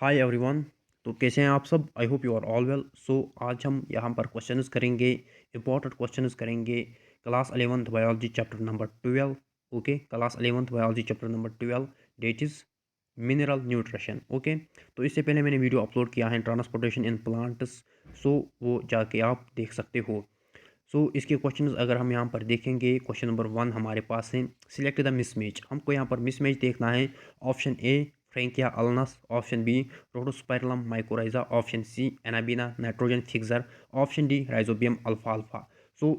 Hi everyone. तो कैसे हैं आप सब? I hope you are all well. आज हम यहाँ पर क्वेश्चंस करेंगे, इंपॉर्टेंट क्वेश्चंस करेंगे। Class 11th biology chapter number 12। Okay, class 11th biology chapter number 12 that is mineral nutrition. Okay, तो इससे पहले मैंने वीडियो अपलोड किया है ट्रांसपोर्टेशन इन प्लांट्स, सो वो जाके आप देख सकते हो। इसके क्वेश्चंस अगर हम यहाँ पर देखेंगे, क्वेश्चन नंबर 1 हमारे पास है, सिलेक्ट द मिसमैच। हमको यहाँ पर मिसमैच देखना है। Option A Frankia Alnus, option B Rhodospirillum mycorrhiza, option C Anabaena nitrogen fixer, option D Rhizobium अल्फाल्फा।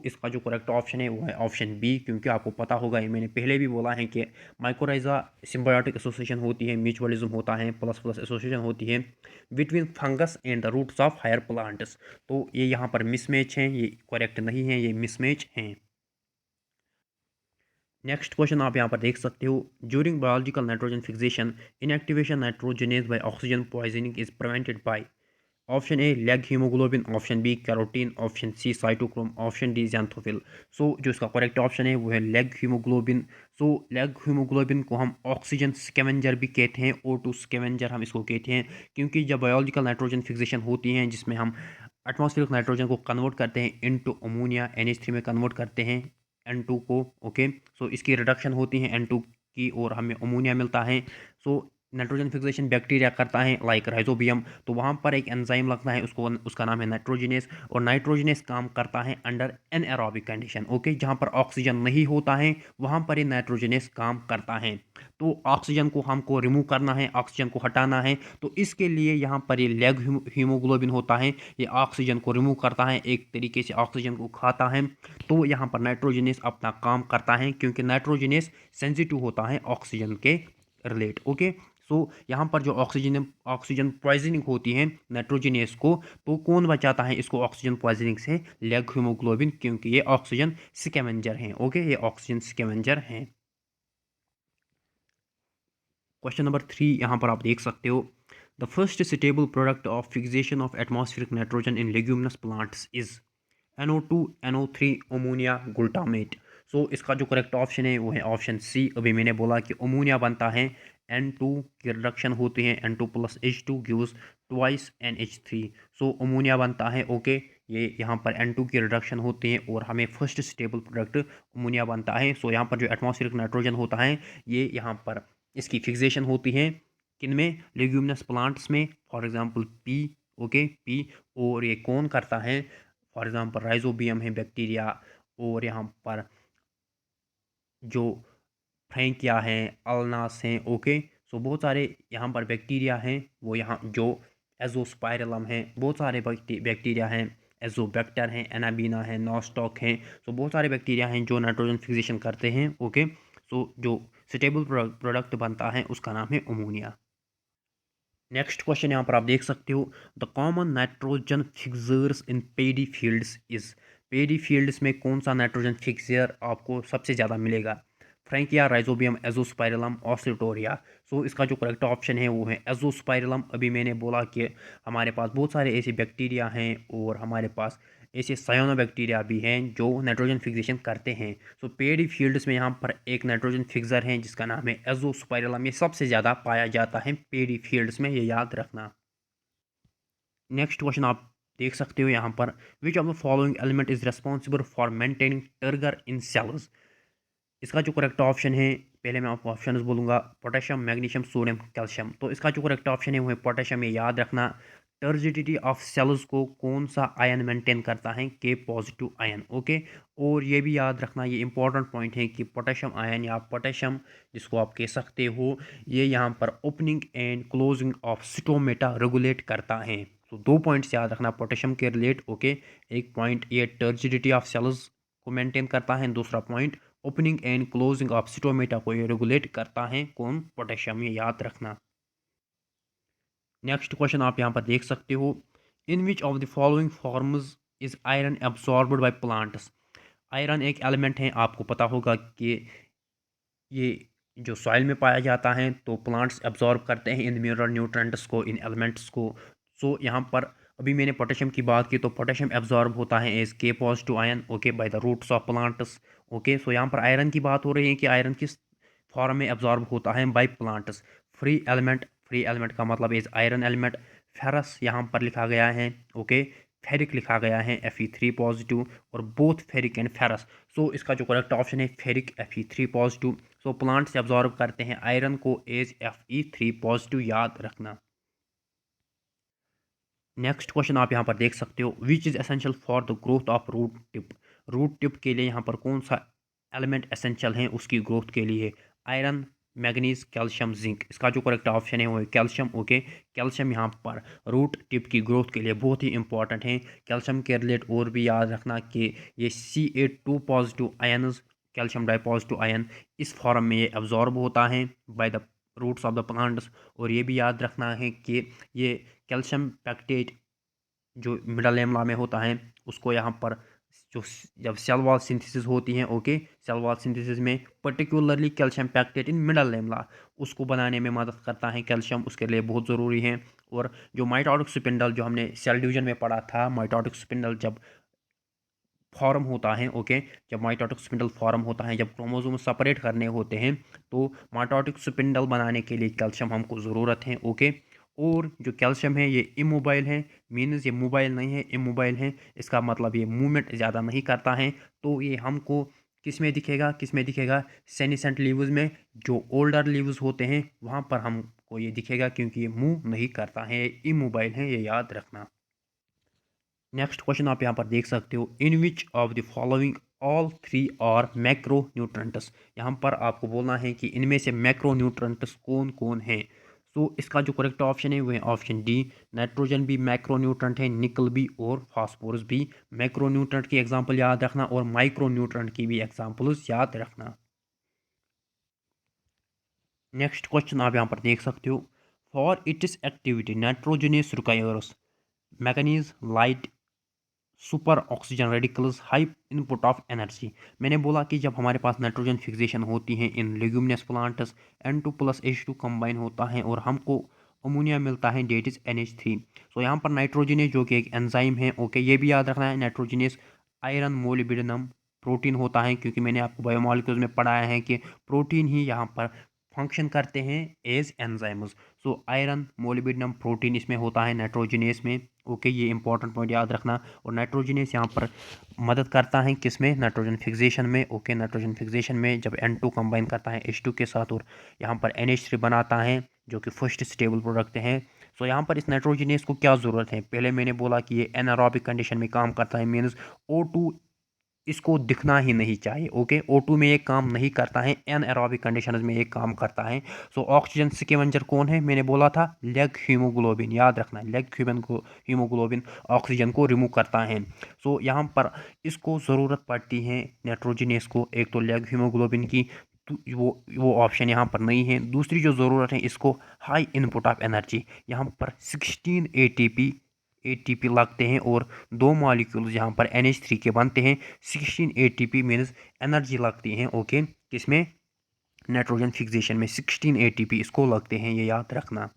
इसका जो करेक्ट ऑप्शन है वो है ऑप्शन बी, क्योंकि आपको पता होगा, ये मैंने पहले भी बोला है कि माइकोराइजा सिम्बायोटिक एसोसिएशन होती है, म्यूचुअलिज्म होता है, प्लस प्लस एसोसिएशन होती है between fungus and the roots of higher plants. तो ये यहाँ पर मिसमैच हैं, ये करेक्ट नहीं है, ये मिसमैच हैं। नेक्स्ट क्वेश्चन आप यहाँ पर देख सकते हो, during biological nitrogen fixation inactivation nitrogenase by oxygen poisoning is prevented by. Option A leghaemoglobin, option B carotene, option C cytochrome, option D xanthophyll. जो इसका करेक्ट ऑप्शन है वो है लेग हीमोग्लोबिन। लेग हीमोग्लोबिन को हम oxygen scavenger भी कहते हैं, O2 स्कैवेंजर हम इसको कहते हैं, क्योंकि जब बायोलॉजिकल नाइट्रोजन फिक्सेशन होती है जिसमें हम एटमॉस्फेरिक नाइट्रोजन को कन्वर्ट करते हैं इनटू अमोनिया, NH3 में कन्वर्ट करते हैं N2 को। ओके, इसकी रिडक्शन होती है N2 की और हमें अमोनिया मिलता है। नाइट्रोजन फिक्सेशन बैक्टीरिया करता है लाइक राइजोबियम, तो वहाँ पर एक एंजाइम लगता है, उसको उसका नाम है नाइट्रोजिनेस, और नाइट्रोजिनेस काम करता है अंडर एनएरोबिक कंडीशन। ओके, जहाँ पर ऑक्सीजन नहीं होता है वहाँ पर ये नाइट्रोजिनेस काम करता है। तो ऑक्सीजन को हमको रिमूव करना है, ऑक्सीजन को हटाना है, तो इसके लिए यहाँ पर ये लेग हीमोग्लोबिन होता है, ये ऑक्सीजन को रिमूव करता है, एक तरीके से ऑक्सीजन को खाता है। तो यहाँ पर नाइट्रोजिनेस अपना काम करता है, क्योंकि नाइट्रोजिनेस सेंसिटिव होता है ऑक्सीजन के रिलेट। ओके, यहाँ पर जो ऑक्सीजन ऑक्सीजन पॉइजनिंग होती है नाइट्रोजिनेस को, तो कौन बचाता है इसको ऑक्सीजन पॉइजनिंग से? लेग हीमोग्लोबिन, क्योंकि ये ऑक्सीजन स्कैवेंजर हैं। ओके, ये ऑक्सीजन स्कैवेंजर हैं। क्वेश्चन नंबर 3 यहाँ पर आप देख सकते हो, the first suitable product of fixation of atmospheric nitrogen in leguminous plants is NO2, NO3, ammonia, glutamate. इसका जो करेक्ट ऑप्शन है वो है ऑप्शन सी। अभी मैंने बोला कि अमोनिया बनता है, N2 की रिडक्शन होती है, N2 plus H2 gives twice NH3। Ammonia बनता है। ओके, ये यहाँ पर N2 की रिडक्शन होती है और हमें फर्स्ट स्टेबल प्रोडक्ट अमोनिया बनता है। यहाँ पर जो एटमॉस्फेरिक नाइट्रोजन होता है, ये यहाँ पर इसकी फिक्सेशन होती है किन में? लेग्यूमिनस प्लांट्स में, for example P. Okay, P. और ये कौन करता है? फॉर एग्जांपल राइजोबियम है बैक्टीरिया, और यहाँ पर जो फ्रैंकिया है, अल्नास हैं। ओके, बहुत सारे यहाँ पर बैक्टीरिया हैं, वो यहाँ जो एजोस्पाइरलम है, बहुत सारे बैक्टीरिया हैं, एजोबैक्टर हैं, एनाबीना है, नॉस्टॉक हैं। बहुत सारे बैक्टीरिया हैं जो नाइट्रोजन फिक्सेशन करते हैं। ओके, जो स्टेबल प्रोडक्ट बनता है उसका नाम है अमोनिया। नेक्स्ट क्वेश्चन यहाँ पर आप देख सकते हो, the common nitrogen fixers in paddy fields is. Paddy fields में कौन सा नाइट्रोजन फिक्सर आपको सबसे ज़्यादा मिलेगा? Frankia, Rhizobium, Azospirillum, Oscillatoria. इसका जो करेक्ट ऑप्शन है वो है एजोस्पाइरलम। अभी मैंने बोला कि हमारे पास बहुत सारे ऐसे बैक्टीरिया हैं और हमारे पास ऐसे साइनोबैक्टीरिया भी हैं जो नाइट्रोजन फिक्सेशन करते हैं। पेडी फील्ड्स में यहाँ पर एक नाइट्रोजन फिक्सर है जिसका नाम है एजोस्पाइरलम। ये सबसे ज़्यादा पाया जाता है पेडी फील्ड्स में, ये याद रखना। नेक्स्ट क्वेश्चन आप देख सकते हो यहाँ पर, which of the following element is responsible for maintaining turgor in cells. इसका जो करेक्ट ऑप्शन है, पहले मैं आपको ऑप्शन बोलूँगा, पोटेशियम, मैग्नीशियम, सोडियम, कैल्शियम। इसका जो करेक्ट ऑप्शन है वो है पोटेशियम। ये याद रखना। टर्जिडिटी ऑफ सेल्स को कौन सा आयन मेंटेन करता है? के पॉजिटिव आयन। ओके, और ये भी याद रखना, ये इंपॉर्टेंट पॉइंट है कि पोटेशियम आयन या पोटेशियम जिसको आप कह सकते हो, ये यहाँ पर opening and closing of stomata regulate करता है। दो पॉइंट्स याद रखना पोटेशियम के रिलेट। ओके, एक पॉइंट ये टर्जिडिटी ऑफ सेल्स को मेंटेन करता है, दूसरा point opening and closing of stomata को ये रेगुलेट करता है। कौन? पोटेशियम। ये याद रखना। नेक्स्ट क्वेश्चन आप यहाँ पर देख सकते हो, in which of the following forms is iron absorbed by plants. Iron एक एलिमेंट है, आपको पता होगा कि ये जो सॉइल में पाया जाता है, तो प्लांट्स एब्जॉर्ब करते हैं इन मिनरल न्यूट्रेंट्स को, इन एलिमेंट्स को। यहाँ पर अभी मैंने पोटेशियम की बात की, तो पोटेशियम एब्जॉर्ब होता है as K positive ion. Okay, by the roots of plants. Okay, यहाँ पर आयरन की बात हो रही है कि आयरन किस फॉर्म में एब्जॉर्ब होता है? By plants. Free element free element का मतलब इज आयरन एलिमेंट। फेरस यहाँ पर लिखा गया है, ओके। फेरिक लिखा गया है Fe3 पॉजिटिव, और बोथ फेरिक एंड फेरस। सो इसका जो करेक्ट ऑप्शन है ferric Fe3 positive. So plants absorb करते हैं आयरन को एज Fe3 पॉजिटिव, याद रखना। नेक्स्ट क्वेश्चन आप यहाँ पर देख सकते हो, which is essential for the growth of root tip. Root tip के लिए यहाँ पर कौन सा एलिमेंट एसेंशियल है उसकी ग्रोथ के लिए? Iron, manganese, calcium, zinc. इसका जो करेक्ट ऑप्शन है वो है कैल्शियम, ओके। कैल्शियम यहाँ पर रूट टिप की ग्रोथ के लिए बहुत ही इंपॉर्टेंट है। कैल्शियम के रिलेट और भी याद रखना कि ये Ca2 positive ions, calcium dipositive ion, इस फॉर्म में ये एब्जॉर्ब होता है by the roots of the plants. और ये भी याद रखना है कि ये कैल्शियम पैक्टेट जो मिडल लेमला में होता है उसको यहाँ पर जो जब सेल वॉल सिंथेसिस होती है, ओके, सेल वॉल सिंथेसिस में particularly calcium pectate in middle lamella उसको बनाने में मदद करता है कैल्शियम, उसके लिए बहुत ज़रूरी है। और जो माइटोटिक स्पिंडल जो हमने सेल डिवीजन में पढ़ा था, माइटोटिक स्पिंडल जब फॉर्म होता है, ओके, जब माइटोटिक स्पिंडल फॉर्म होता है, जब क्रोमोसोम सेपरेट करने होते हैं, तो माइटोटिक स्पिंडल बनाने के लिए कैल्शियम हमको ज़रूरत है, ओके। और जो कैल्शियम है ये इमोबाइल है, मीन्स ये मोबाइल नहीं है, इमोबाइल है। इसका मतलब ये मूवमेंट ज़्यादा नहीं करता है। तो ये हमको किस में दिखेगा, किस में दिखेगा? सेनिसेंट लीव्स में। जो ओल्डर लीव्स होते हैं वहाँ पर हमको ये दिखेगा, क्योंकि ये मूव नहीं करता है, इमोबाइल है, ये याद रखना। नेक्स्ट क्वेश्चन आप यहाँ पर देख सकते हो, in which of the following all three are macronutrients. यहाँ पर आपको बोलना है कि इनमें से मैक्रो न्यूट्रंट्स कौन कौन हैं। तो इसका जो करेक्ट ऑप्शन है वो है ऑप्शन डी। नाइट्रोजन भी मैक्रो न्यूट्रंट है, निकल भी और फास्फोरस भी। मैक्रो न्यूट्रंट की एग्जांपल याद रखना और माइक्रो न्यूट्रंट की भी एग्जांपल्स याद रखना। नेक्स्ट क्वेश्चन आप यहाँ पर देख सकते हो, for its activity nitrogenous requires manganese, light, super oxygen radicals, high input of energy. मैंने बोला कि जब हमारे पास नाइट्रोजन फिक्सेशन होती है इन लेग्यूमिनस प्लांट्स, N2+H2 कंबाइन होता है और हमको अमोनिया मिलता है, डेट इज NH3। सो यहाँ पर नाइट्रोजनेस जो कि एक एंजाइम है, ओके, ये भी याद रखना है। नाइट्रोजनेस आयरन मोलिब्डेनम प्रोटीन होता है, क्योंकि मैंने आपको बायोमोलिक्यूल्स में पढ़ाया है कि प्रोटीन ही यहाँ पर फंक्शन करते हैं as enzymes. So iron molybdenum protein इसमें होता है नाइट्रोजनेस में, ओके, ये इंपॉर्टेंट पॉइंट याद रखना। और नाइट्रोजनेस यहाँ पर मदद करता है किसमें? नाइट्रोजन फिक्सेशन में, ओके। नाइट्रोजन फिक्सेशन में जब N2 कंबाइन करता है H2 के साथ और यहाँ पर NH3 बनाता है, जो कि फर्स्ट स्टेबल प्रोडक्ट है। सो यहाँ पर इस नाइट्रोजनेस को क्या ज़रूरत है? पहले मैंने बोला कि ये एनारोबिक कंडीशन में काम करता है, मीन्स O2 इसको दिखना ही नहीं चाहिए, ओके। O2 में ये काम नहीं करता है, एनएरोबिक कंडीशंस में ये काम करता है। सो ऑक्सीजन स्कैवेंजर कौन है? मैंने बोला था लेग हीमोग्लोबिन, याद रखना, लेग हीमोग्लोबिन ऑक्सीजन को रिमूव करता है। सो यहाँ पर इसको ज़रूरत पड़ती है नाइट्रोजनेस को, एक तो लेग हीमोग्लोबिन की, वो ऑप्शन यहाँ पर नहीं है। दूसरी जो ज़रूरत है इसको हाई इनपुट ऑफ एनर्जी, यहाँ पर 16 एटीपी लगते हैं और दो मॉलिक्यूल्स यहाँ पर NH3 के बनते हैं। 16 एटीपी मीन्स एनर्जी लगती हैं, ओके, किसमें? नाइट्रोजन फिक्सेशन में 16 एटीपी इसको लगते हैं, ये याद रखना।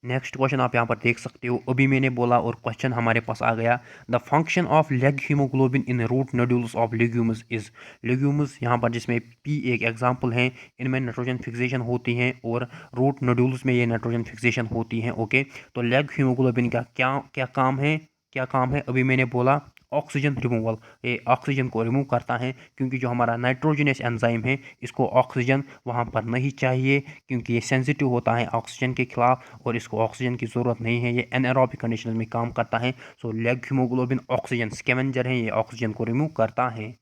नेक्स्ट क्वेश्चन आप यहाँ पर देख सकते हो, अभी मैंने बोला और क्वेश्चन हमारे पास आ गया, the function of leghaemoglobin in root nodules of legumes is. Legumes यहाँ पर जिसमें पी एक एग्जांपल है, इनमें नाइट्रोजन फिक्सेशन होती है और रूट नोड्यूल्स में ये नाइट्रोजन फिक्सेशन होती है, ओके। तो लेग हीमोग्लोबिन का क्या क्या काम है, क्या काम है? अभी मैंने बोला ऑक्सीजन रिमूवल, ये ऑक्सीजन को रिमूव करता है, क्योंकि जो हमारा नाइट्रोजनस एंजाइम है इसको ऑक्सीजन वहाँ पर नहीं चाहिए, क्योंकि ये सेंसिटिव होता है ऑक्सीजन के खिलाफ और इसको ऑक्सीजन की ज़रूरत नहीं है, ये एनारोबिक कंडीशन में काम करता है। सो लेग हीमोग्लोबिन ऑक्सीजन स्कैवेंजर है, ये ऑक्सीजन को रिमूव करता है।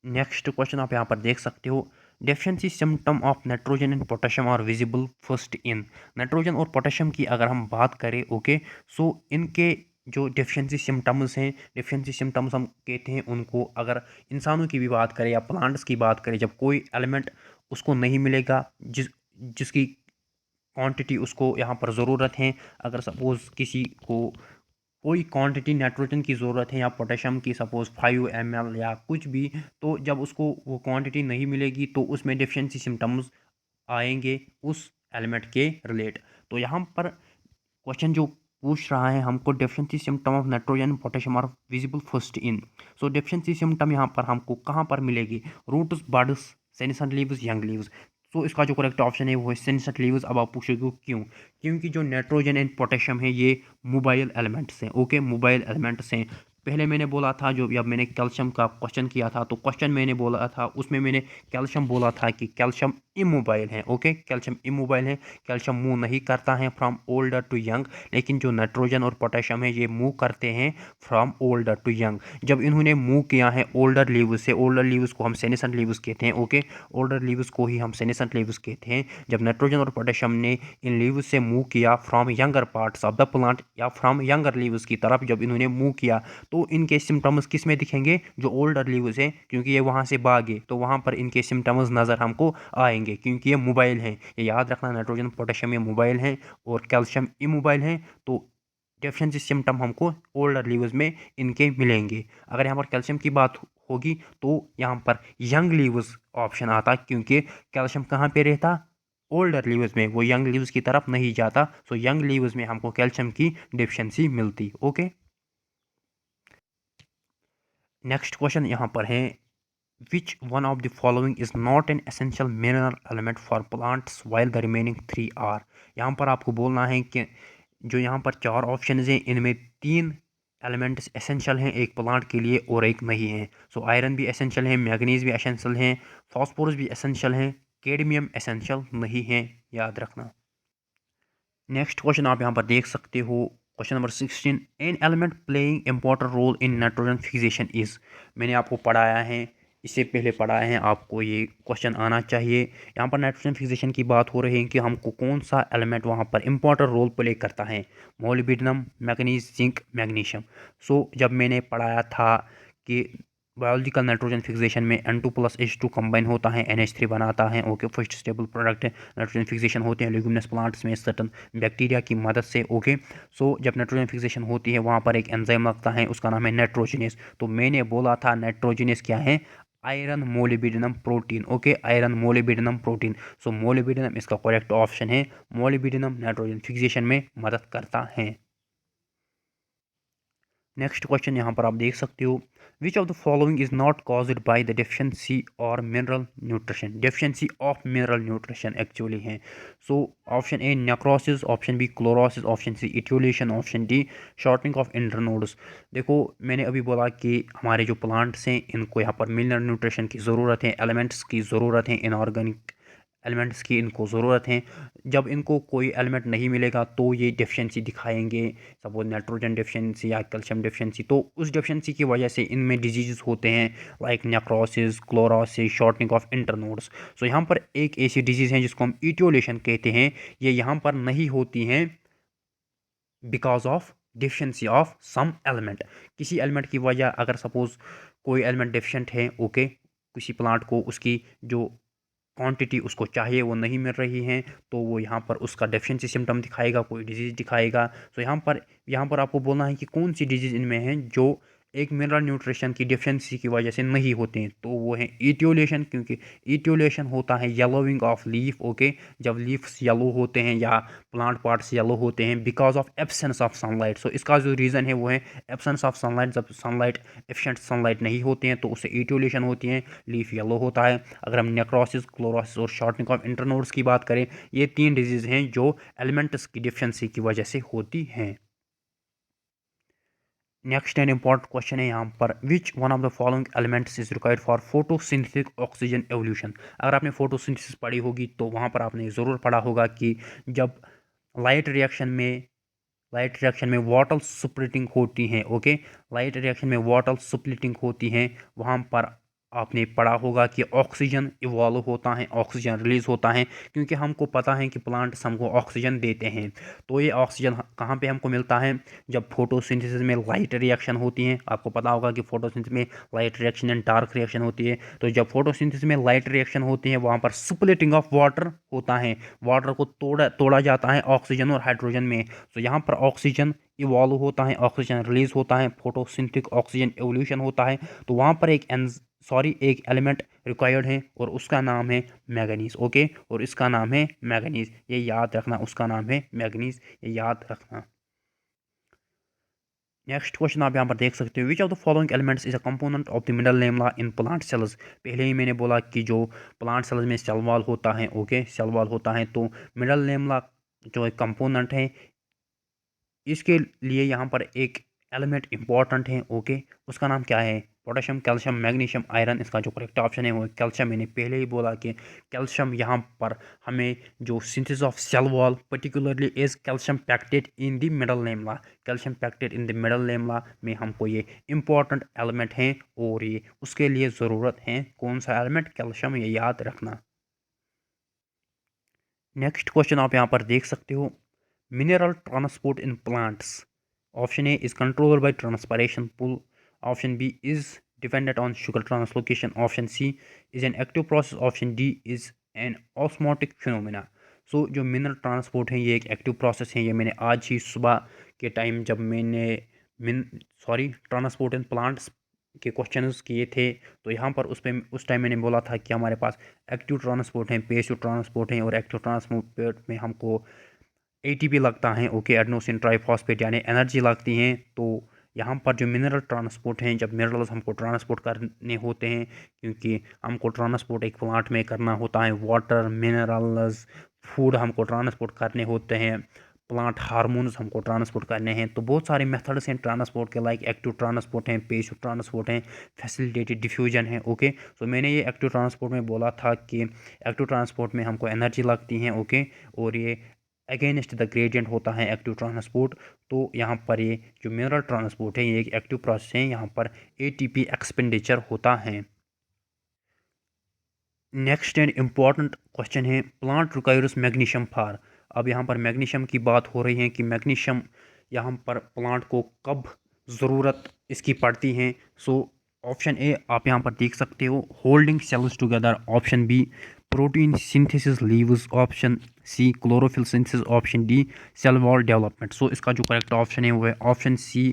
नेक्स्ट क्वेश्चन आप यहाँ पर देख सकते हो, deficiency symptom of nitrogen and potassium are visible first in. Nitrogen और पोटेशियम की अगर हम बात करें, ओके, सो इनके जो डेफिशिएंसी सिम्टम्स हैं, डेफिशिएंसी सिम्टम्स हम कहते हैं उनको, अगर इंसानों की भी बात करें या प्लांट्स की बात करें, जब कोई एलिमेंट उसको नहीं मिलेगा जिसकी क्वांटिटी उसको यहाँ पर ज़रूरत है, अगर सपोज़ किसी को कोई क्वांटिटी नाइट्रोजन की ज़रूरत है या पोटेशियम की, सपोज़ 5 ml या कुछ भी, तो जब उसको वो क्वांटिटी नहीं मिलेगी तो उसमें डेफिशिएंसी सिम्टम्स आएंगे उस एलिमेंट के रिलेट। तो यहाँ पर क्वेश्चन जो पूछ रहा है हमको, deficiency symptom of nitrogen potassium are visible first in. So deficiency symptom यहाँ पर हमको कहाँ पर मिलेगी? Roots, buds, senescent leaves, young leaves. So इसका जो करेक्ट ऑप्शन है वो है सेनेसेंट लीव्स। अब आप पूछोगे क्यों? क्योंकि जो नाइट्रोजन एंड पोटेशियम है ये मोबाइल एलिमेंट्स हैं। ओके, मोबाइल एलिमेंट्स हैं। पहले मैंने बोला था, जो जब मैंने कैल्शियम का क्वेश्चन किया था तो क्वेश्चन मैंने बोला था उसमें मैंने कैल्शियम बोला था कि कैल्शियम इमोबाइल है। ओके, कैल्शियम इमोबाइल है, कैल्शियम मूव नहीं करता है फ्रॉम ओल्डर टू यंग। लेकिन जो नाइट्रोजन और पोटेशियम है ये मूव करते हैं फ्रॉम ओल्डर टू यंग। जब इन्होंने मूव किया है ओल्डर लीव्स से, ओल्डर लीव्स को हम सेनेसेंट लीव्स कहते हैं। ओके, ओल्डर लीव्स को ही हम सेनेसेंट लीव्स कहते हैं। जब नाइट्रोजन और पोटेशियम ने इन लीव्स से मूव किया from younger parts of the plant या फ्रॉम यंगर लीव्स की तरफ, जब इन्होंने मूव किया तो इनके सिम्टम्स किस में दिखेंगे? जो ओल्डर लीव्स हैं, क्योंकि ये वहाँ से भागे तो वहाँ पर इनके सिम्टम्स नज़र हमको आएंगे, क्योंकि ये मोबाइल हैं। ये याद रखना, नाइट्रोजन पोटेशियम ये मोबाइल हैं और कैल्शियम इमोबाइल हैं। तो डेफिशिएंसी सिम्टम हमको ओल्डर लीव्स में इनके मिलेंगे। अगर यहाँ पर कैल्शियम की बात होगी तो यहाँ पर यंग लीव्स ऑप्शन आता, क्योंकि कैल्शियम कहाँ पे रहता? ओल्डर लीव्स में, वो यंग लीव्स की तरफ नहीं जाता। सो यंग लीव्स में हमको कैल्शियम की डेफिशिएंसी मिलती। ओके, नेक्स्ट क्वेश्चन यहाँ पर है, which one of the following is not an essential mineral element for plants while the remaining three are. यहाँ पर आपको बोलना है कि जो यहाँ पर चार ऑप्शन हैं इनमें तीन एलिमेंट्स एसेंशियल हैं एक प्लांट के लिए और एक नहीं है। सो आयरन भी एसेंशियल है, मैग्नीज भी एसेंशियल है, फॉस्फोरस भी एसेंशियल है, कैडमियम एसेंशियल नहीं है, याद रखना। नेक्स्ट क्वेश्चन आप यहाँ पर देख सकते हो, question number 16, an element playing important role in nitrogen fixation is. मैंने आपको पढ़ाया है, इससे पहले पढ़ाया है, आपको ये क्वेश्चन आना चाहिए। यहाँ पर नाइट्रोजन फिक्सेशन की बात हो रही है कि हमको कौन सा एलिमेंट वहाँ पर इंपॉर्टेंट रोल प्ले करता है। Molybdenum, manganese, zinc, magnesium. So जब मैंने पढ़ाया था कि बायोलॉजिकल नाइट्रोजन फिक्सेशन में N2+H2 कंबाइन होता है, NH3 बनाता है। Okay, first stable product nitrogen fixation होते हैं लेग्यूमिनस प्लांट्स में सर्टन बैक्टीरिया की मदद से। ओके, सो जब नाइट्रोजन फिक्सेशन होती है वहाँ पर एक एंजाइम लगता है, उसका नाम है नाइट्रोजिनेस। तो मैंने बोला था नाइट्रोजिनेस क्या है? Iron molybdenum protein. Okay, iron molybdenum protein. So molybdenum इसका करेक्ट ऑप्शन है। मोलिब्डेनम नाइट्रोजन फिक्सेशन में मदद करता है। नेक्स्ट क्वेश्चन यहाँ पर आप देख सकते हो, which of the following is not caused by the deficiency और mineral nutrition. Deficiency of mineral nutrition actually है। So option A necrosis, option B chlorosis, option C etiolation, option D shortening of internodes. देखो, मैंने अभी बोला कि हमारे जो plants हैं इनको यहाँ पर मिनरल न्यूट्रिशन की ज़रूरत है, एलिमेंट्स की ज़रूरत है, इनऑर्गेनिक एलिमेंट्स की इनको ज़रूरत है। जब इनको कोई एलिमेंट नहीं मिलेगा तो ये डेफिशिएंसी दिखाएंगे, सपोज नाइट्रोजन डेफिशिएंसी या कैल्शियम डेफिशिएंसी। तो उस डेफिशिएंसी की वजह से इनमें डिजीज़ होते हैं, like necrosis, chlorosis, shortening of internodes. So यहाँ पर एक ऐसी डिजीज़ है जिसको हम इटियोलेशन कहते हैं, ये यहाँ पर नहीं होती हैं because of deficiency of some element. किसी एलिमेंट की वजह, अगर सपोज कोई एलिमेंट डेफिशिएंट है, ओके, किसी प्लांट को उसकी जो क्वांटिटी उसको चाहिए वो नहीं मिल रही है, तो वो यहाँ पर उसका डेफिशिएंसी सिम्टम दिखाएगा, कोई डिजीज़ दिखाएगा। सो यहाँ पर आपको बोलना है कि कौन सी डिजीज़ इनमें है जो एक मिनरल न्यूट्रिशन की डेफिशिएंसी की वजह से नहीं होते हैं। तो वो है इटियोलेशन, क्योंकि इटियोलेशन होता है येलोइंग ऑफ लीफ। ओके, जब लीव्स येलो होते हैं या प्लांट पार्ट्स येलो होते हैं because of absence of sunlight. So इसका जो रीज़न है वो है एब्सेंस ऑफ सनलाइट। जब सनलाइट एफिशिएंट सनलाइट नहीं होते हैं तो उससे इटियोलेशन होती है, लीफ येलो होता है। अगर हम नेक्रोसिस, क्लोरोसिस और शॉर्टनिंग ऑफ इंटरनोड्स की बात करें, ये तीन डिजीज़ हैं जो एलिमेंट्स की डिफिशिएंसी की वजह से होती हैं। नेक्स्ट एंड इंपॉर्टेंट क्वेश्चन है यहाँ पर, विच one of the following elements is required for photosynthetic oxygen evolution. अगर आपने फोटोसिंथेसिस पढ़ी होगी तो वहाँ पर आपने ज़रूर पढ़ा होगा कि जब लाइट रिएक्शन में लाइट रिएक्शन में वाटर स्प्लिटिंग होती हैं। ओके, लाइट रिएक्शन में वाटर स्प्लिटिंग होती हैं, वहाँ पर आपने पढ़ा होगा कि ऑक्सीजन इवॉल्व होता है, ऑक्सीजन रिलीज होता है, क्योंकि हमको पता है कि प्लांट्स हमको ऑक्सीजन देते हैं। तो ये ऑक्सीजन कहाँ पे हमको मिलता है? जब फोटोसिंथेसिस में लाइट रिएक्शन होती है। आपको पता होगा कि फोटोसिंथेसिस में light reaction and dark reaction होती है। तो जब फोटोसिंथेसिस में लाइट रिएक्शन होती है वहाँ पर स्प्लिटिंग ऑफ वाटर होता है, वाटर को तोड़ा जाता है ऑक्सीजन और हाइड्रोजन में। तो यहाँ पर ऑक्सीजन इवॉल्व होता है, ऑक्सीजन रिलीज होता है, फोटोसिंथेटिक ऑक्सीजन एवोल्यूशन होता है। तो वहाँ पर एक एलिमेंट रिक्वायर्ड है और उसका नाम है मैग्नीज। ओके, और इसका नाम है मैग्नीज, ये याद रखना, उसका नाम है मैग्नीज, ये याद रखना। नेक्स्ट क्वेश्चन आप यहाँ पर देख सकते हो, which of the following elements is a component of the middle lamella in plant cells. पहले ही मैंने बोला कि जो प्लांट सेल्स में सेल वॉल होता है, ओके, सेल वॉल होता है, तो मिडल लेमला जो एक कंपोनेंट है, इसके लिए यहाँ पर एक एलिमेंट इंपॉर्टेंट है, ओके, उसका नाम क्या है, पोटेशियम, कैल्शियम, मैग्नीशियम, आयरन। इसका जो करेक्ट ऑप्शन है वो कैल्शियम। मैंने पहले ही बोला कि कैल्शियम यहाँ पर हमें जो synthesis of cell wall particularly is calcium pectate in the middle lamella, calcium pectate in the middle lamella में हमको ये इंपॉर्टेंट एलिमेंट है, और ये उसके लिए ज़रूरत है कौन सा एलिमेंट, कैल्शियम, ये याद रखना। नेक्स्ट क्वेश्चन आप यहाँ पर देख सकते हो, mineral transport in plants. Option A is controlled by transpiration pull, option B is dependent on sugar translocation, option C is an active process, option D is an osmotic phenomena. So जो mineral transport है ये एक active process है। ये मैंने आज ही सुबह के टाइम जब मैंने ट्रांसपोर्ट इन प्लांट्स के क्वेश्चंस किए थे, तो यहाँ पर उस टाइम मैंने बोला था कि हमारे पास एक्टिव ट्रांसपोर्ट है, पैसिव ट्रांसपोर्ट है, और एक्टिव ट्रांसपोर्ट में हमको एटीपी लगता है, ओके, एडेनोसिन ट्राइफॉस्फेट यानी एनर्जी लगती है। तो यहाँ पर जो मिनरल ट्रांसपोर्ट हैं, जब मिनरल्स हमको ट्रांसपोर्ट करने होते हैं, क्योंकि हमको ट्रांसपोर्ट एक प्लांट में करना होता है, वाटर, मिनरल्स, फूड हमको ट्रांसपोर्ट करने होते हैं, प्लांट हार्मोन्स हमको ट्रांसपोर्ट करने हैं, तो बहुत सारे मेथड्स हैं ट्रांसपोर्ट के, लाइक एक्टिव ट्रांसपोर्ट हैं, पैसिव ट्रांसपोर्ट हैं, फैसिलिटेटेड डिफ्यूजन है, ओके। सो मैंने ये एक्टिव ट्रांसपोर्ट में बोला था कि एक्टिव ट्रांसपोर्ट में हमको एनर्जी लगती है, ओके, और ये अगेंस्ट द ग्रेडियंट होता है एक्टिव ट्रांसपोर्ट। तो यहाँ पर ये जो मिनरल ट्रांसपोर्ट है ये एक एक्टिव प्रोसेस है, यहाँ पर एटीपी एक्सपेंडिचर होता है। नेक्स्ट एंड इम्पॉर्टेंट क्वेश्चन है, प्लांट रिक्वायर्स मैग्नीशियम फॉर। अब यहाँ पर मैग्नीशियम की बात हो रही है कि मैग्नीशियम यहाँ पर प्लांट को कब ज़रूरत इसकी पड़ती है। सो ऑप्शन ए आप यहाँ पर देख सकते हो, holding cells together, option B protein synthesis leaves, option C chlorophyll synthesis, option D cell wall development. So इसका जो करेक्ट ऑप्शन है वो है ऑप्शन सी,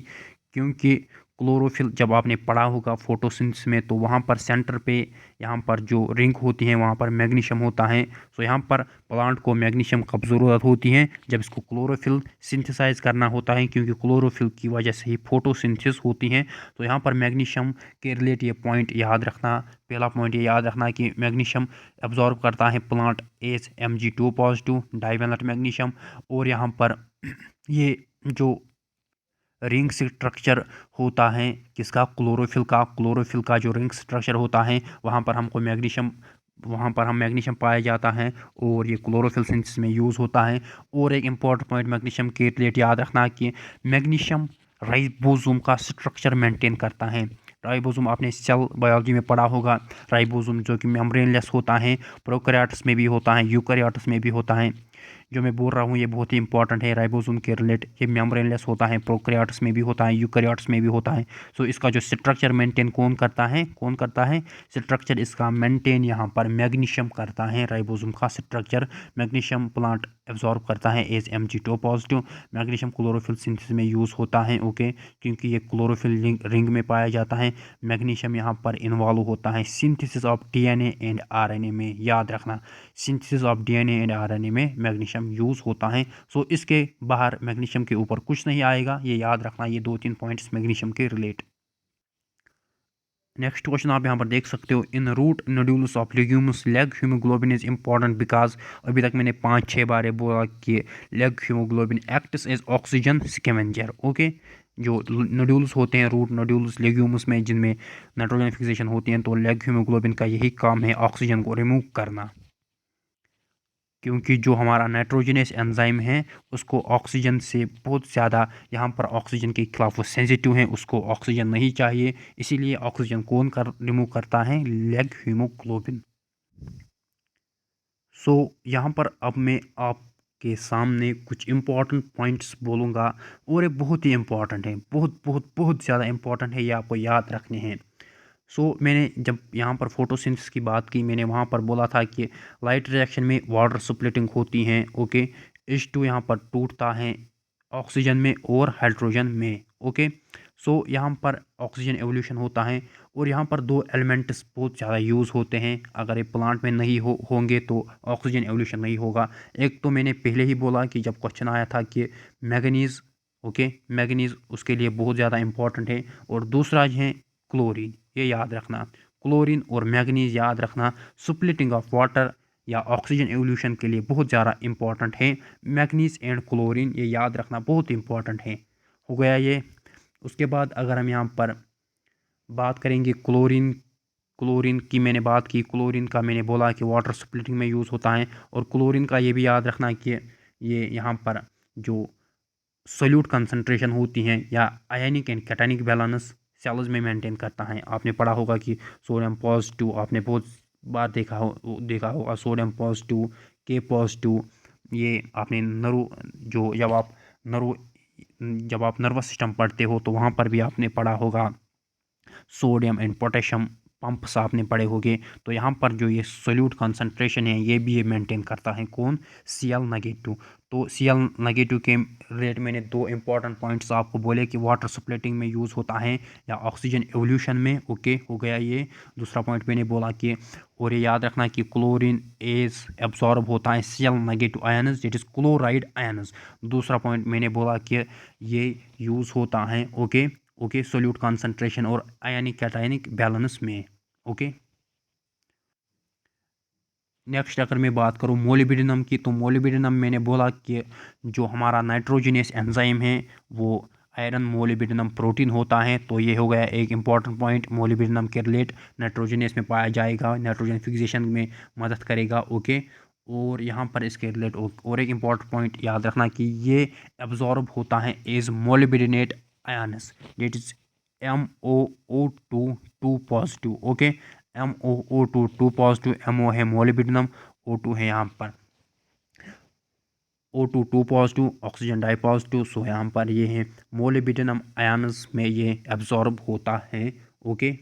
क्योंकि क्लोरोफिल जब आपने पढ़ा होगा फोटोसिंथेसिस में, तो वहाँ पर सेंटर पे यहाँ पर जो रिंग होती है वहाँ पर मैग्नीशियम होता है। सो यहाँ पर प्लांट को मैग्नीशियम कब ज़रूरत होती है, जब इसको क्लोरोफिल सिंथेसाइज करना होता है, क्योंकि क्लोरोफिल की वजह से ही फोटोसिंथेसिस होती है। तो यहाँ पर मैग्नीशियम के रिलेट ये पॉइंट याद रखना, पहला पॉइंट ये याद रखना कि मैग्नीशियम एब्जॉर्ब करता है plant as Mg2 positive divalent magnesium, और यहाँ पर ये जो रिंग स्ट्रक्चर होता है किसका, क्लोरोफिल का जो रिंग स्ट्रक्चर होता है वहाँ पर हमको मैग्नीशियम, वहाँ पर हम मैग्नीशियम पाया जाता है, और ये क्लोरोफिल सिंथेसिस में यूज़ होता है। और एक इम्पॉर्टेंट पॉइंट मैग्नीशियम के रिलेटेड याद रखना कि मैग्नीशियम राइबोसोम का स्ट्रक्चर मेंटेन करता है। राइबोसोम आपने सेल बायोलॉजी में पढ़ा होगा, राइबोसोम जो कि मेम्ब्रेनलेस होता है, प्रोकैरियोट्स में भी होता है, यूकैरियोट्स में भी होता है। जो मैं बोल रहा हूँ ये बहुत ही इंपॉर्टेंट है, राइबोसोम के रिलेट, ये मेम्ब्रेनलेस होता है, प्रोकैरियोट्स में भी होता है, यूकैरियोट्स में भी होता है। सो इसका जो स्ट्रक्चर मेंटेन कौन करता है स्ट्रक्चर इसका मेंटेन यहाँ पर मैग्नीशियम करता है। राइबोसोम का स्ट्रक्चर मैग्नीशियम प्लांट एब्जॉर्ब करता है as Mg2 positive. Magnesium chlorophyll synthesis में यूज़ होता है, ओके, क्योंकि ये क्लोरोफिल रिंग में पाया जाता है। मैग्नीशियम यहाँ पर इन्वॉल्व होता है synthesis of DNA and RNA में, याद रखना, synthesis of DNA and RNA में मैग्नीशियम यूज़ होता है। सो इसके बाहर मैग्नीशियम के ऊपर कुछ नहीं आएगा, ये याद रखना, ये 2-3 पॉइंट्स मैग्नीशियम के रिलेट। नेक्स्ट क्वेश्चन आप यहाँ पर देख सकते हो, in root nodules of legumes leg haemoglobin is important because, अभी तक मैंने 5-6 बार बोला कि leg haemoglobin acts as oxygen scavenger, okay. जो नोड्यूल्स होते हैं, रूट नोड्यूल्स लेग्यूम्स में जिनमें नाइट्रोजन फिक्सेशन होती है, तो लेग हीमोग्लोबिन का यही काम है ऑक्सीजन को रिमूव करना, क्योंकि जो हमारा नाइट्रोजनस एंजाइम है उसको ऑक्सीजन से बहुत ज़्यादा, यहाँ पर ऑक्सीजन के खिलाफ वो सेंसिटिव है, उसको ऑक्सीजन नहीं चाहिए, इसीलिए ऑक्सीजन कौन रिमूव करता है, लेग हीमोग्लोबिन। सो यहाँ पर अब मैं आपके सामने कुछ इम्पोर्टेंट पॉइंट्स बोलूँगा, और ये बहुत ही इम्पोर्टेंट है, बहुत बहुत बहुत ज़्यादा इम्पोर्टेंट है, ये आपको याद रखने हैं। मैंने जब यहाँ पर फोटोसिंथेसिस की बात की, मैंने वहाँ पर बोला था कि लाइट रिएक्शन में वाटर स्प्लिटिंग होती है, ओके। H2 यहाँ पर टूटता है ऑक्सीजन में और हाइड्रोजन में, ओके। यहाँ पर ऑक्सीजन एवोल्यूशन होता है, और यहाँ पर दो एलिमेंट्स बहुत ज़्यादा यूज़ होते हैं, अगर ये प्लांट में नहीं होंगे तो ऑक्सीजन एवोल्यूशन नहीं होगा। एक तो मैंने पहले ही बोला कि जब क्वेश्चन आया था कि मैंगनीज़, ओके, मैग्नीज उसके लिए बहुत ज़्यादा इंपॉर्टेंट है। और दूसरा है क्लोरीन, ये याद रखना, क्लोरीन और मैग्नीज याद रखना स्प्लिटिंग ऑफ वाटर या ऑक्सीजन एवोल्यूशन के लिए बहुत ज़्यादा इंपॉर्टेंट है। मैग्नीज एंड क्लोरीन ये याद रखना बहुत इंपॉर्टेंट है। हो गया ये। उसके बाद अगर हम यहाँ पर बात करेंगे क्लोरीन, क्लोरीन की मैंने बात की, क्लोरीन का मैंने बोला कि वाटर स्प्लिटिंग में यूज़ होता है। और क्लोरीन का ये भी याद रखना कि ये यहाँ पर जो सोल्यूट कंसंट्रेशन होती हैं या आयनिक एंड कैटायनिक बैलेंस सेल्स में मेंटेन करता है। आपने पढ़ा होगा कि सोडियम पॉजिटिव, आपने बहुत बार देखा होगा सोडियम पॉजिटिव, के पॉजिटिव, ये आपने जब आप नर्वस सिस्टम पढ़ते हो तो वहाँ पर भी आपने पढ़ा होगा सोडियम एंड पोटेशियम पंप्स आपने पढ़े होंगे। तो यहाँ पर जो ये सोल्यूट कंसंट्रेशन है ये भी ये मेंटेन करता है कौन, Cl नेगेटिव। तो Cl नेगेटिव के रेट मैंने दो इंपॉर्टेंट पॉइंट्स आपको बोले कि वाटर स्प्लिटिंग में यूज़ होता है या ऑक्सीजन एवोल्यूशन में। ओके, हो गया ये। दूसरा पॉइंट मैंने बोला कि, और ये याद रखना कि क्लोरीन एज एब्जॉर्ब होता है Cl negative ions, that is chloride ions. दूसरा पॉइंट मैंने बोला कि ये यूज़ होता है ओके सोल्यूट कंसंट्रेशन और आयनिक कैटायनिक बैलेंस में। ओके, नेक्स्ट अगर मैं बात करूँ मोलिब्डेनम की, तो मोलिब्डेनम मैंने बोला कि जो हमारा नाइट्रोजनस एंजाइम है वो आयरन मोलिब्डेनम प्रोटीन होता है। तो ये हो गया एक इंपॉर्टेंट पॉइंट, मोलिब्डेनम के रिलेट नाइट्रोजनस में पाया जाएगा, नाइट्रोजन फिक्सेशन में मदद करेगा। ओके, और यहाँ पर इसके रिलेट और एक इंपॉर्टेंट पॉइंट याद रखना कि ये एब्जॉर्ब होता है as molybdate ions, that is MOO2 positive. Okay, MOO2 positive, MO है मोलिब्डेनम, O2 है यहाँ पर O2 positive, oxygen di positive. So यहाँ पर ये है मोलिब्डेनम आयन्स में ये एब्जॉर्ब होता है। ओके,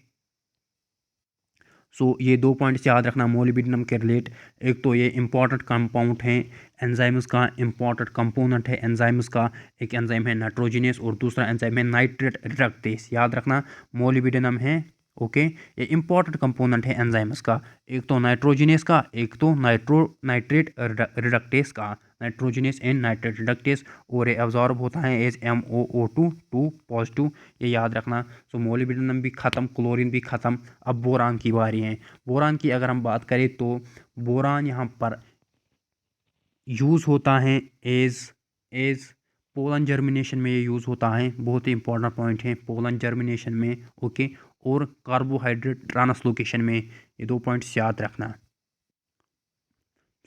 सो ये दो पॉइंट्स याद रखना मोलिब्डेनम के रिलेट। एक तो ये इंपॉर्टेंट कंपाउंड है एंजाइम्स का, इंपॉर्टेंट कंपोनेंट है एंजाइम्स का। एक एंजाइम है नाइट्रोजनस और दूसरा एंजाइम है नाइट्रेट रिडक्टेस। याद रखना मोलिब्डेनम है। ओके, ये इंपॉर्टेंट कंपोनेंट है एंजाइम्स का, एक तो नाइट्रोजनस का, एक तो नाइट्रेट रिडक्टेस का, नाइट्रोजनस एंड नाइट्रेट रिडक्टेस। और ये एब्जॉर्ब होता है एज MOO2 पॉजिटिव, ये याद रखना। सो मोलिब्डेनम भी ख़त्म, क्लोरीन भी ख़त्म। अब बोरान की बारी है। बोरान की अगर हम बात करें तो बोरान यहाँ पर यूज़ होता है एज एज पोलन जर्मिनेशन में ये यूज़ होता है। बहुत ही इंपॉर्टेंट पॉइंट है पोलन जर्मिनेशन में। ओके, और कार्बोहाइड्रेट ट्रांसलोकेशन में, ये दो पॉइंट्स याद रखना।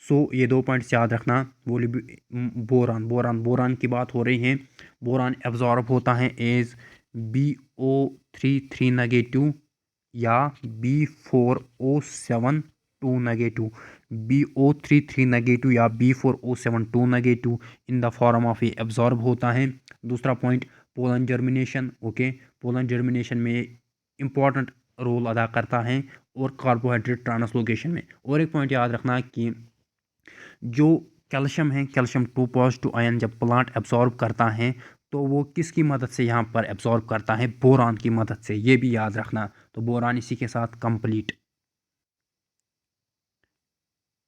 सो ये दो पॉइंट्स याद रखना। बोरान की बात हो रही है। बोरान एब्जॉर्ब होता है एज BO33 नेगेटिव या B4072 नेगेटिव, BO33 नेगेटिव या B4072 negative in the form of A absorb होता है। दूसरा point pollen germination. Okay, pollen germination में इंपॉर्टेंट रोल अदा करता है और कार्बोहाइड्रेट ट्रांसलोकेशन में। और एक पॉइंट याद रखना कि जो कैल्शियम है, कैल्शियम 2 पॉजिटिव आयन जब प्लांट एब्जॉर्ब करता है तो वो किसकी मदद से यहाँ पर एब्जॉर्ब करता है, बोरान की मदद से। ये भी याद रखना। तो बोरान इसी के साथ कंप्लीट।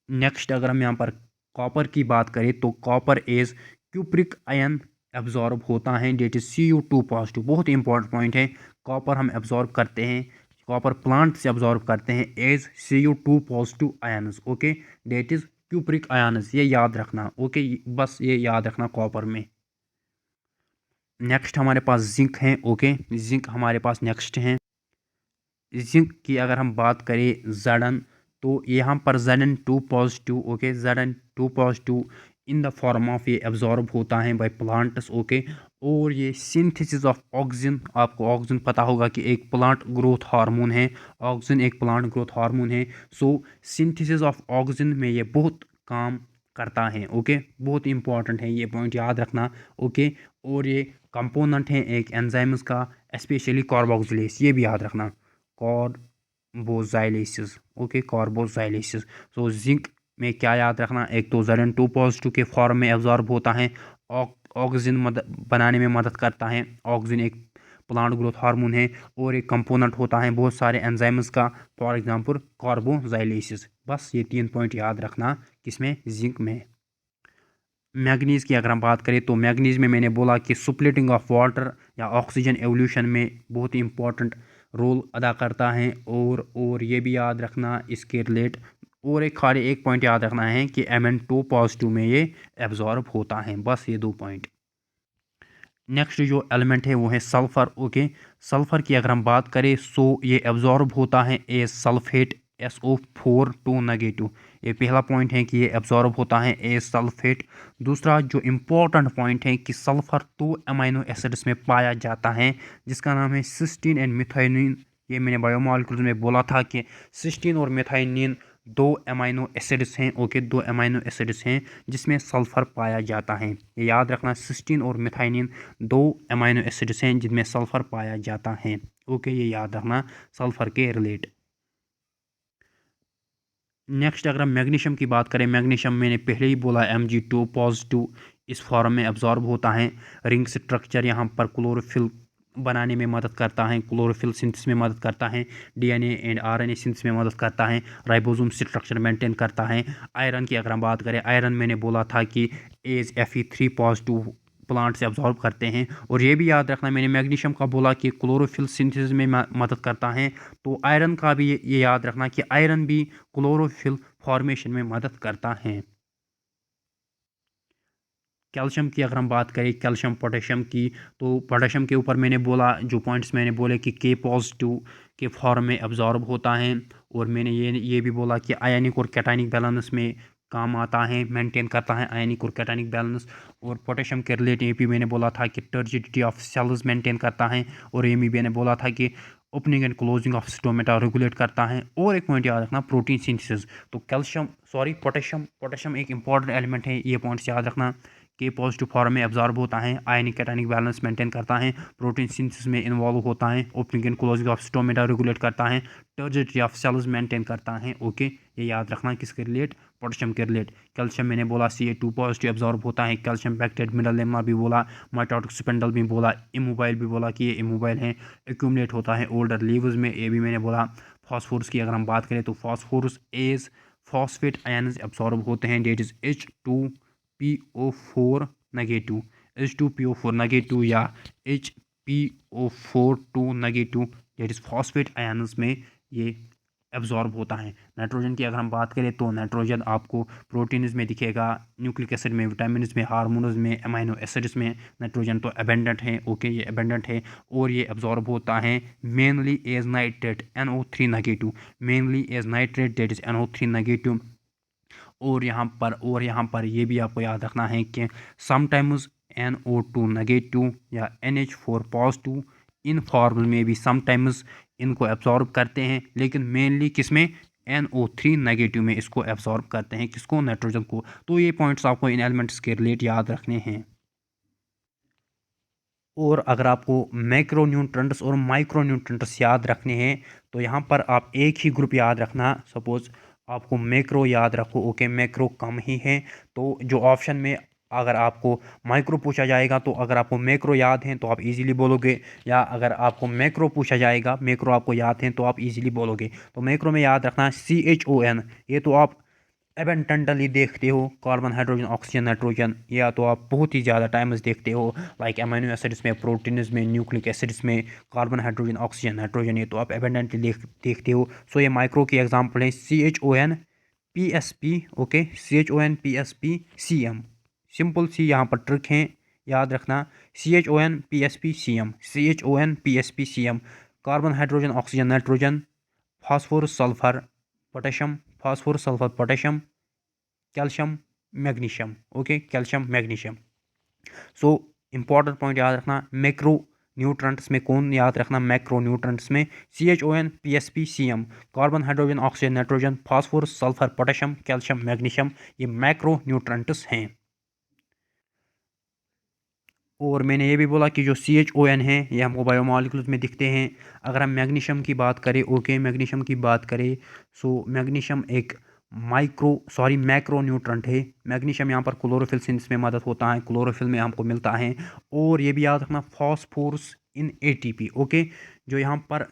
नेक्स्ट अगर हम यहाँ पर कॉपर की बात करें तो copper as cupric ion absorb होता है, डेट इज Cu2 पॉजिटिव। बहुत ही इंपॉर्टेंट पॉइंट है। कॉपर हम एब्जॉर्ब करते हैं, कॉपर प्लांट से एब्जॉर्ब करते हैं as Cu2 positive ions. Okay, that is cupric ions, ये याद रखना। ओके, बस ये याद रखना कॉपर में। नेक्स्ट हमारे पास जिंक है। ओके, जिंक हमारे पास नेक्स्ट है। जिंक की अगर हम बात करें Zn, तो यहाँ पर Zn2 positive. Okay, Zn2 positive in the form of ये एब्जॉर्ब होता है बाय प्लांट्स। ओके, और ये सिंथेसिस ऑफ ऑक्सीजन, आपको ऑक्सीजन पता होगा कि एक प्लांट ग्रोथ हार्मोन है, ऑक्सीजन एक प्लांट ग्रोथ हार्मोन है। सो सिंथेसिस ऑफ ऑक्सीजन में ये बहुत काम करता है। ओके, बहुत इंपॉर्टेंट है, ये पॉइंट याद रखना। ओके, और ये कंपोनेंट है एक एंजाइम्स का, स्पेशली कार्बोक्सिलेज, ये भी याद रखना, कार्बोजाइलेसिस। ओके, कार्बोजाइलेसिस। सो जिंक में क्या याद रखना, एक तो Zn2 पॉजिटिव के फॉर्म में एब्जॉर्ब होता है, ऑक्सीजन बनाने में मदद करता है। ऑक्सीजन एक प्लांट ग्रोथ हार्मोन है और एक कंपोनेंट होता है बहुत सारे एंजाइम्स का, फॉर एग्जांपल कार्बोजाइलेसिस। बस ये तीन पॉइंट याद रखना किसमें, जिंक में। मैग्नीज़ की अगर हम बात करें तो मैग्नीज़ में मैंने बोला कि स्प्लिटिंग ऑफ वाटर या ऑक्सीजन एवोल्यूशन में बहुत ही इंपॉर्टेंट रोल अदा करता है। और ये भी याद रखना इसके रिलेट, और एक खाली एक पॉइंट याद रखना है कि Mn2 पॉजिटिव में ये एब्जॉर्ब होता है। बस ये 2 पॉइंट। नेक्स्ट जो एलिमेंट है वो है सल्फ़र। ओके, सल्फ़र की अगर हम बात करें सो ये एब्जॉर्ब होता है ए सल्फेट SO4 2 नेगेटिव। ये पहला पॉइंट है कि ये एब्जॉर्ब होता है ए सल्फेट। दूसरा जो इम्पोर्टेंट पॉइंट है कि सल्फ़र 2 अमीनो एसिड्स में पाया जाता है जिसका नाम है सिस्टीन एंड मिथाइनिन। ये मैंने बायोमॉलिक्यूल्स में बोला था कि सिस्टीन और मिथाइनिन 2 अमीनो एसिड्स हैं। ओके, 2 अमीनो एसिड्स हैं जिसमें सल्फ़र पाया जाता है। ये याद रखना, सिस्टीन और मिथाइनिन 2 अमीनो एसिड्स हैं जिनमें सल्फ़र पाया जाता है। ओके, ये याद रखना सल्फ़र के रिलेट। नेक्स्ट अगर हम मैग्नीशियम की बात करें, मैग्नीशियम मैंने पहले ही बोला Mg2 पॉजिटिव इस फॉर्म में एब्जॉर्ब होता है। रिंग स्ट्रक्चर यहाँ पर क्लोरोफिल बनाने में मदद करता है, क्लोरोफिल सिंथेसिस में मदद करता है, DNA एंड RNA सिंथेसिस में मदद करता है, राइबोसोम स्ट्रक्चर मेंटेन करता है। आयरन की अगर हम बात करें, आयरन मैंने बोला था कि एज Fe3 पॉजिटिव प्लांट से अब्जॉर्ब करते हैं। और ये भी याद रखना, मैंने मैग्नीशियम का बोला कि क्लोरोफिल सिंथेसिस में मदद करता है, तो आयरन का भी ये याद रखना कि आयरन भी क्लोरोफिल फॉर्मेशन में मदद करता है। कैल्शियम की अगर हम बात करें, कैल्शियम पोटेशियम की, तो पोटेशियम के ऊपर मैंने बोला, जो पॉइंट्स मैंने बोले कि के पॉजिटिव के फॉर्म में एब्जॉर्ब होता है। और मैंने ये भी बोला कि आयनिक और कैटायनिक बैलेंस में काम आता है, मेंटेन करता है आयनिक और कैटायनिक बैलेंस। और पोटेशियम के रिलेटेड भी मैंने बोला था कि टर्जिडिटी ऑफ सेल्स मेंटेन करता है। और ये भी मैंने बोला था कि opening and closing of stomata regulate करता है। और एक पॉइंट याद रखना, प्रोटीन सिंथेसिस। तो कैल्शियम सॉरी पोटेशियम पोटेशियम एक इंपॉर्टेंट एलिमेंट है, ये पॉइंट्स याद रखना। के पॉजिटिव फॉर्म में एब्जॉर्ब होता है, आयनिक कैटायनिक बैलेंस मेंटेन करता है, प्रोटीन सिंथेसिस में इन्वॉल्व होता है, opening and closing of stomata regulate करता है, टर्जिडिटी ऑफ सेल्स मेंटेन करता है। ओके, ये याद रखना किसके रिलेट, पोटेशियम के रिलेट। कैल्शियम मैंने बोला Ca2 पॉजिटिव एब्जॉर्ब होता है, कैल्शियम पैक्टेड मिनरल लेमना भी बोला, माइटोटिक स्पिंडल भी बोला, इमोबाइल भी बोला कि ये इमोबाइल है, एक्यूमुलेट होता है ओल्डर लीव्स में, ये भी मैंने बोला। फॉस्फोरस की अगर हम बात करें तो phosphorus as phosphate ions absorb होते हैं, date is H2PO4 negative, H2PO4 negative या HPO42 negative, that is phosphate ions में ये एब्जॉर्ब होता है। नाइट्रोजन की अगर हम बात करें तो नाइट्रोजन आपको प्रोटीन्स में दिखेगा, न्यूक्लिक एसिड में, विटामिन्स में, हार्मोन्स में, अमीनो एसिड्स में। नाइट्रोजन तो अबेंडेंट है। ओके, ये अबेंडेंट है और ये एब्जॉर्ब होता है mainly as nitrate NO3 negative, mainly as nitrate, that is NO3 negative. और यहाँ पर ये भी आपको याद रखना है कि समटाइम्स NO2 नेगेटिव या NH4 पॉजिटिव इन फॉर्म में भी समटाइम्स इनको एब्जॉर्ब करते हैं, लेकिन मेनली किसमें, NO3 नेगेटिव में इसको एब्जॉर्ब करते हैं, किसको, नाइट्रोजन को। तो ये पॉइंट्स आपको इन एलिमेंट्स के रिलेट याद रखने हैं। और अगर आपको मैक्रो न्यूट्रंट्स और माइक्रो न्यूट्रंट्स याद रखने हैं तो यहाँ पर आप एक ही ग्रुप याद रखना। सपोज आपको मैक्रो याद रखो, ओके, मैक्रो कम ही है, तो जो ऑप्शन में अगर आपको माइक्रो पूछा जाएगा तो अगर आपको मैक्रो याद हैं तो आप इजीली बोलोगे, या अगर आपको मैक्रो पूछा जाएगा, मैक्रो आपको याद हैं तो आप इजीली बोलोगे। तो मैक्रो में याद रखना CHON, ये तो आप एबेंटेंटली देखते हो, कार्बन हाइड्रोजन ऑक्सीजन नाइट्रोजन, या तो आप बहुत ही ज़्यादा टाइम्स देखते हो लाइक अमीनो एसिड्स में, प्रोटीन्स में, न्यूक्लिक एसिड्स में, कार्बन हाइड्रोजन ऑक्सीजन नाइट्रोजन, ये तो आप एबेंडेंटली देखते हो। सो ये माइक्रो की एग्जांपल है CHON PSP। Okay, CHON PSP CM, simple सी यहाँ पर ट्रिक है, याद रखना CHON PSP CM, CHON PSP CM, carbon hydrogen oxygen nitrogen, phosphorus sulphur potassium, phosphorus sulphur potassium, calcium magnesium. Okay, calcium magnesium. So important point याद रखना, macro nutrients में कौन याद रखना, मैक्रो न्यूट्रंट्स में CHON PSP CM, carbon hydrogen oxygen nitrogen, phosphorus sulphur potassium, calcium magnesium, ये macro nutrients हैं। और मैंने ये भी बोला कि जो CHON है ये हमको बायोमॉलिक्यूल्स में दिखते हैं। अगर हम मैग्नीशियम की बात करें, ओके, मैग्नीशियम की बात करें, सो मैग्नीशियम एक मैक्रो न्यूट्रंट है। मैग्नीशियम यहाँ पर क्लोरोफिल सिंथेसिस में मदद होता है, क्लोरोफिल में हमको मिलता है। और ये भी याद रखना फॉस्फोरस इन ATP। ओके, जो यहाँ पर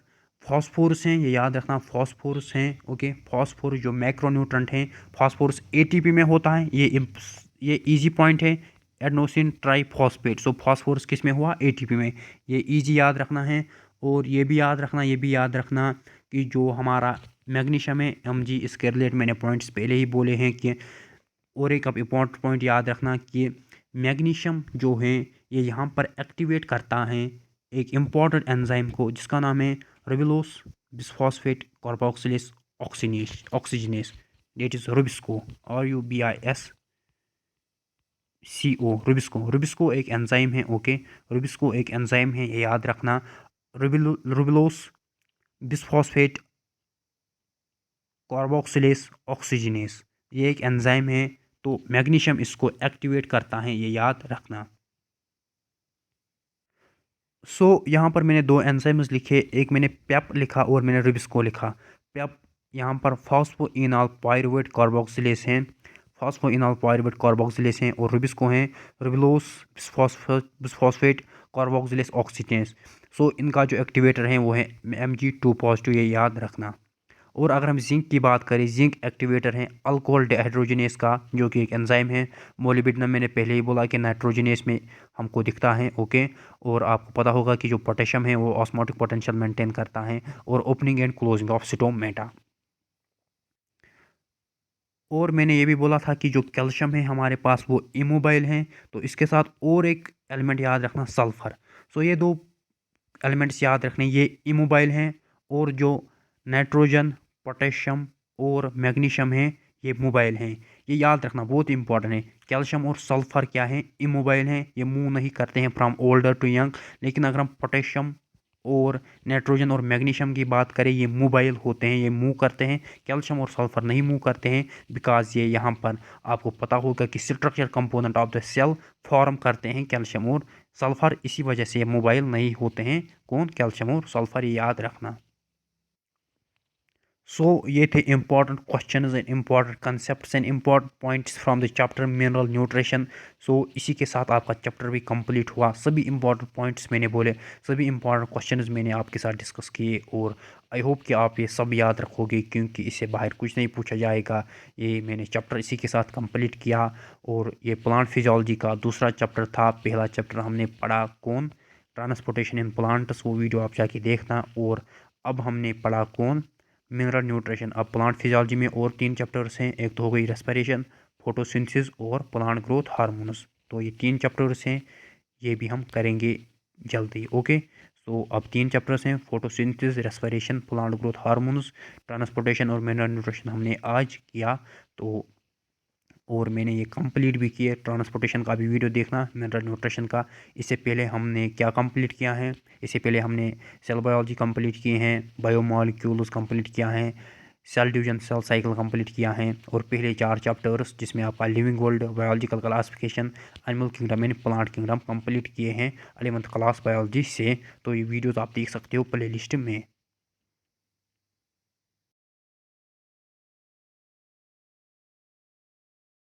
फॉस्फोरस हैं ये याद रखना, फॉस्फोरस हैं। ओके, फॉस्फोरस जो मैक्रो न्यूट्रंट हैं, फॉस्फोरस ATP में होता है, ये ये इजी पॉइंट है, एडेनोसिन ट्राइफॉस्फेट। सो फास्फोरस किस में हुआ, एटीपी में। ये इजी याद रखना है। और ये भी याद रखना, ये भी याद रखना कि जो हमारा मैग्नीशियम है Mg, इसके रिलेटेड मैंने पॉइंट्स पहले ही बोले हैं कि, और एक अब इम्पॉर्टेंट पॉइंट याद रखना कि मैग्नीशियम जो है ये यहाँ पर एक्टिवेट करता है एक इम्पॉर्टेंट एंजाइम को जिसका नाम है ribulose bisphosphate carboxylase oxygenase, that is rubisco, RUBISCO, rubisco एक एंजाइम है। ओके, रुबिस्को एक एंजाइम है, ये याद रखना। रुबिलोस बिसफॉस्फेट कार्बोक्सिलेज ऑक्सीजनेस, ये एक एंजाइम है, तो मैग्नीशियम इसको एक्टिवेट करता है, ये याद रखना। यहाँ पर मैंने दो एंजाइम्स लिखे, एक मैंने पेप लिखा और मैंने रुबिस्को लिखा। पेप यहाँ पर फॉस्फोइनॉल पायरुवेट कार्बोक्सिलेज हैं, फॉस्फोइनॉल पायरुवेट कार्बोक्सिलेज हैं, और रुबिस्को हैं रुबिलोस बिसफॉस्फेट कार्बोक्सिलेज ऑक्सीजनेस। इनका जो एक्टिवेटर है वो है Mg2 पॉजिटिव, ये याद रखना। और अगर हम जिंक की बात करें, जिंक एक्टिवेटर है अल्कोहल डिहाइड्रोजनेस का, जो कि एक एंजाइम है। मोलिब्डेनम मैंने पहले ही बोला कि नाइट्रोजनेस में हमको दिखता है। ओके, और आपको पता होगा कि जो पोटेशियम है वो ऑस्मोटिक पोटेंशियल मेंटेन करता है, और opening and closing of stomata. और मैंने ये भी बोला था कि जो कैल्शियम है हमारे पास वो इमोबाइल है, तो इसके साथ और एक एलिमेंट याद रखना, सल्फर। ये दो एलिमेंट्स याद रखने, ये इमोबाइल हैं, और जो नाइट्रोजन, पोटेशियम और मैग्नीशियम है ये मोबाइल हैं। ये याद रखना, बहुत इंपॉर्टेंट है। कैल्शियम और सल्फर क्या है, इमोबाइल हैं, ये मूव नहीं करते हैं फ्रॉम ओल्डर टू यंग। लेकिन अगर हम पोटेशियम और नाइट्रोजन और मैग्नीशियम की बात करें, ये मोबाइल होते हैं, ये मूव करते हैं। कैल्शियम और सल्फर नहीं मूव करते हैं, बिकॉज ये यहाँ पर आपको पता होगा कि structure component of the cell form करते हैं कैल्शियम और सल्फर, इसी वजह से ये मोबाइल नहीं होते हैं। कौन, कैल्शियम और सल्फर, ये याद रखना। ये थे important questions and important concepts and important points from the chapter mineral nutrition. इसी के साथ आपका चैप्टर भी कंप्लीट हुआ। सभी इम्पॉर्टेंट पॉइंट्स मैंने बोले, सभी इम्पॉर्टेंट क्वेश्चंस मैंने आपके साथ डिस्कस किए, और आई होप कि आप ये सब याद रखोगे, क्योंकि इससे बाहर कुछ नहीं पूछा जाएगा। ये मैंने चैप्टर इसी के साथ कंप्लीट किया। और ये प्लांट फिजियोलॉजी का दूसरा चैप्टर था। पहला चैप्टर हमने पढ़ा कौन, ट्रांसपोर्टेशन इन प्लांट्स, वो वीडियो आप जाके देखना। और अब हमने पढ़ा कौन, मिनरल न्यूट्रिशन। अब प्लांट फिजियोलॉजी में और 3 चैप्टर्स हैं, एक तो हो गई रेस्पिरेशन, फोटोसिंथेसिस और प्लांट ग्रोथ हार्मोन्स। तो ये 3 चैप्टर्स हैं, ये भी हम करेंगे जल्दी। ओके, अब 3 चैप्टर्स हैं, photosynthesis, respiration, plant growth hormones, transportation और मिनरल न्यूट्रिशन हमने आज किया। तो और मैंने ये कंप्लीट भी किया। ट्रांसपोर्टेशन का भी वीडियो देखना, मिनरल न्यूट्रिशन का। इससे पहले हमने क्या कंप्लीट किया है, इससे पहले हमने सेल बायोलॉजी कंप्लीट किए हैं, बायोमॉलिक्यूल्स कंप्लीट किया है, cell division, cell cycle complete किया है, और पहले 4 चैप्टर्स जिसमें आपका living world, biological classification, animal kingdom and plant kingdom complete किए हैं 11th क्लास बायोलॉजी से। तो ये वीडियोस आप देख सकते हो प्ले लिस्ट में।